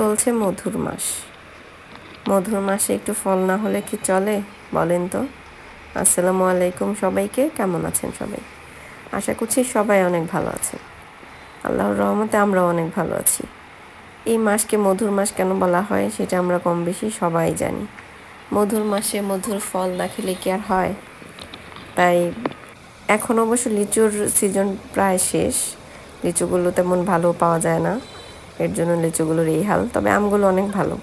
চলছে মধুর মাস। মধুর মাসে একটু ফল না হলে কি চলে বলেন তো? আসসালামু আলাইকুম সবাইকে, কেমন আছেন সবাই? আশা করছি সবাই অনেক ভালো আছেন। আল্লাহর রহমতে আমরাও অনেক ভালো আছি। এই মাসকে মধুর মাস কেন বলা হয় সেটা আমরা কম বেশি সবাই জানি। মধুর মাসে মধুর ফল না খেলে কি আর হয়? তাই এখন অবশ্য লিচুর সিজন প্রায় শেষ, লিচুগুলো তেমন ভালো পাওয়া যায় না, এর জন্য লিচুগুলোর এই হাল। তবে আমগুলো অনেক ভালো,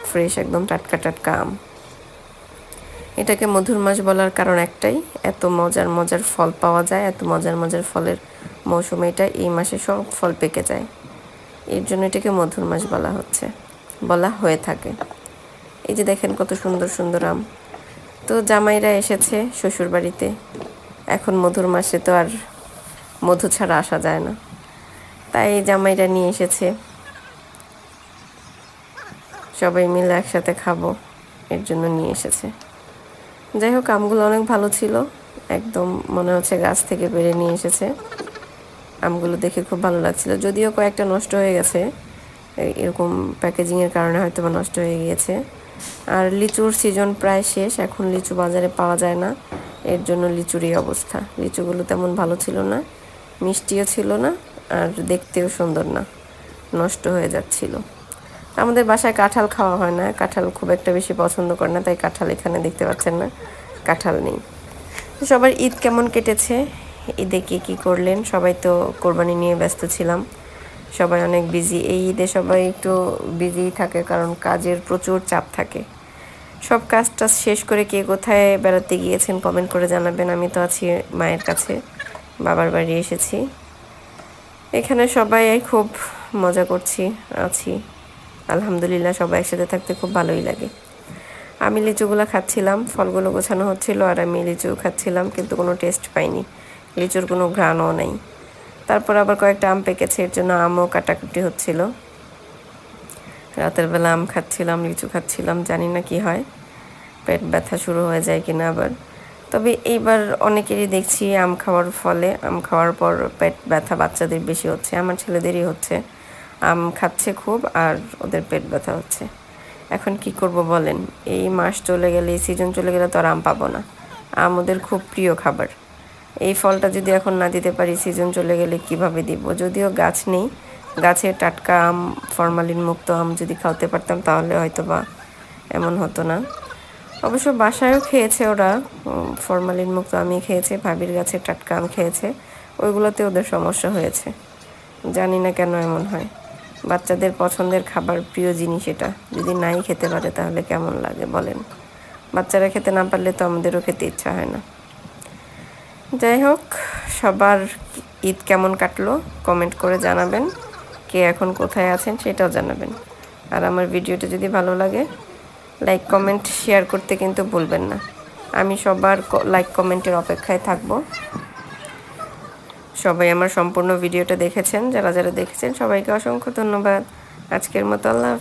ফ্রেশ একদম টাটকা টাটকা আম। এটাকে মধুর মাস বলার কারণ একটাই, এত মজার মজার ফল পাওয়া যায়, এত মজার মজার ফলের মৌসুম এটা। এই মাসে সব ফল পেকে যায়, এর জন্য এটাকে মধুর মাস বলা হয়ে থাকে। এই যে দেখেন কত সুন্দর সুন্দর আম। তো জামাইরা এসেছে শ্বশুর বাড়িতে, এখন মধুর মাসে তো আর মধু ছাড়া আসা যায় না, তাই জামাইরা নিয়ে এসেছে, সবাই মিলে একসাথে খাবো এর জন্য নিয়ে এসেছে। যাই হোক, আমগুলো অনেক ভালো ছিল, একদম মনে হচ্ছে গাছ থেকে পেড়ে নিয়ে এসেছে। আমগুলো দেখে খুব ভালো লাগছিল, যদিও কয়েকটা নষ্ট হয়ে গেছে, এরকম প্যাকেজিংয়ের কারণে হয়তো বা নষ্ট হয়ে গিয়েছে। আর লিচুর সিজন প্রায় শেষ, এখন লিচু বাজারে পাওয়া যায় না, এর জন্য লিচুর এই অবস্থা। লিচুগুলো তেমন ভালো ছিল না, মিষ্টিও ছিল না, আর দেখতেও সুন্দর না, নষ্ট হয়ে যাচ্ছিল। আমাদের বাসায় কাঁঠাল খাওয়া হয় না, কাঁঠাল খুব একটা বেশি পছন্দ করে না, তাই কাঁঠাল এখানে দেখতে পাচ্ছেন না, কাঁঠাল নেই। সবার ঈদ কেমন কেটেছে? ঈদে কী করলেন? সবাই তো কোরবানি নিয়ে ব্যস্ত ছিলাম, সবাই অনেক বিজি। এই ঈদে সবাই একটু বিজি থাকে, কারণ কাজের প্রচুর চাপ থাকে। সব কাজটা শেষ করে কে কোথায় বেড়াতে গিয়েছেন কমেন্ট করে জানাবেন। আমি তো আছি মায়ের কাছে, বাবার বাড়ি এসেছি। এখানে সবাই খুব মজা করছি, আছি আলহামদুলিল্লাহ। সবাই একসাথে থাকতে খুব ভালোই লাগে। আমি লিচুগুলো খাচ্ছিলাম, ফলগুলো গোছানো হচ্ছিল, আর আমি লিচু খাচ্ছিলাম, কিন্তু কোনো টেস্ট পাইনি, লিচুর কোনো ঘ্রাণও নেই। তারপর আবার কয়েকটা আম পেকেছে, এর জন্য আমও কাটাকুটি হচ্ছিল। রাতের বেলা আম খাচ্ছিলাম, লিচু খাচ্ছিলাম, জানি না কি হয়, পেট ব্যথা শুরু হয়ে যায় কিনা আবার। তবে এইবার অনেকেরই দেখছি আম খাওয়ার ফলে, আম খাওয়ার পর পেট ব্যথা বাচ্চাদের বেশি হচ্ছে, আমার ছেলেদেরই হচ্ছে। আম খাচ্ছে খুব, আর ওদের পেট ব্যথা হচ্ছে। এখন কি করব বলেন? এই মাস চলে গেলে, এই সিজন চলে গেলে তো আর আম পাবো না। আম ওদের খুব প্রিয় খাবার। এই ফলটা যদি এখন না দিতে পারি, সিজন চলে গেলে কিভাবে দিব? যদিও গাছ নেই, গাছে টাটকা আম, ফরমালিন মুক্ত আম যদি খাওয়াতে পারতাম তাহলে হয়তো বা এমন হতো না। অবশ্য বাসায়ও খেয়েছে ওরা, ফরমালিন মুক্ত আমই খেয়েছে, ভাবির গাছে টাটকা আম খেয়েছে, ওইগুলোতে ওদের সমস্যা হয়েছে। জানি না কেন এমন হয়। বাচ্চাদের পছন্দের খাবার, প্রিয় জিনিস, এটা যদি নাই খেতে পারে তাহলে কেমন লাগে বলেন? বাচ্চারা খেতে না পারলে তো আমাদেরও খেতে ইচ্ছা হয় না। যাই হোক, সবার ঈদ কেমন কাটলো কমেন্ট করে জানাবেন, কে এখন কোথায় আছেন সেটাও জানাবেন। আর আমার ভিডিওটা যদি ভালো লাগে লাইক কমেন্ট শেয়ার করতে কিন্তু ভুলবেন না। আমি সবার লাইক কমেন্টের অপেক্ষায় থাকব। সবাই আমার সম্পূর্ণ ভিডিওটা দেখেছেন, যারা যারা দেখেছেন সবাইকে অসংখ্য ধন্যবাদ। আজকের মতো আল্লাহ।